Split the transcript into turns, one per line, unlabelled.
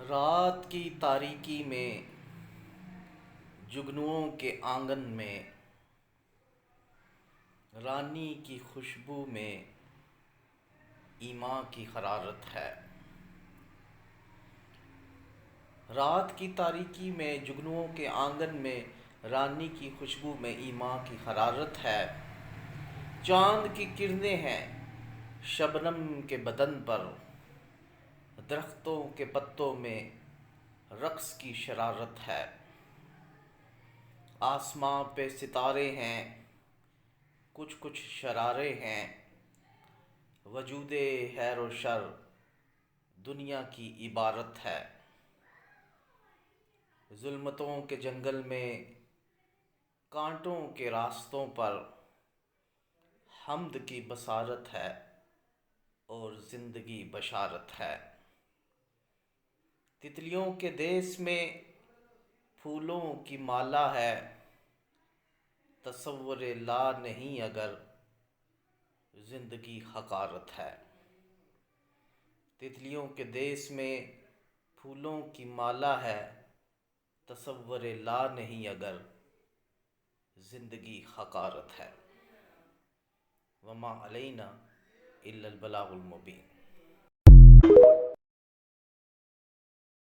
رات کی تاریکی میں جگنوؤں کے آنگن میں رانی کی خوشبو میں ایماں کی حرارت ہے۔ رات کی تاریکی میں جگنوؤں کے آنگن میں رانی کی خوشبو میں ایماں کی حرارت ہے۔ چاند کی کرنیں ہیں شبنم کے بدن پر، درختوں کے پتوں میں رقص کی شرارت ہے۔ آسماں پہ ستارے ہیں، کچھ کچھ شرارے ہیں، وجود خیر و شر دنیا کی عبارت ہے۔ ظلمتوں کے جنگل میں کانٹوں کے راستوں پر حمد کی بصارت ہے اور زندگی بشارت ہے۔ تتلیوں کے دیس میں پھولوں کی مالا ہے، تصور لا نہیں اگر زندگی حقارت ہے۔ تتلیوں کے دیس میں پھولوں کی مالا ہے، تصور لا نہیں اگر زندگی حقارت ہے۔ وما علینا الا البلاغ المبین۔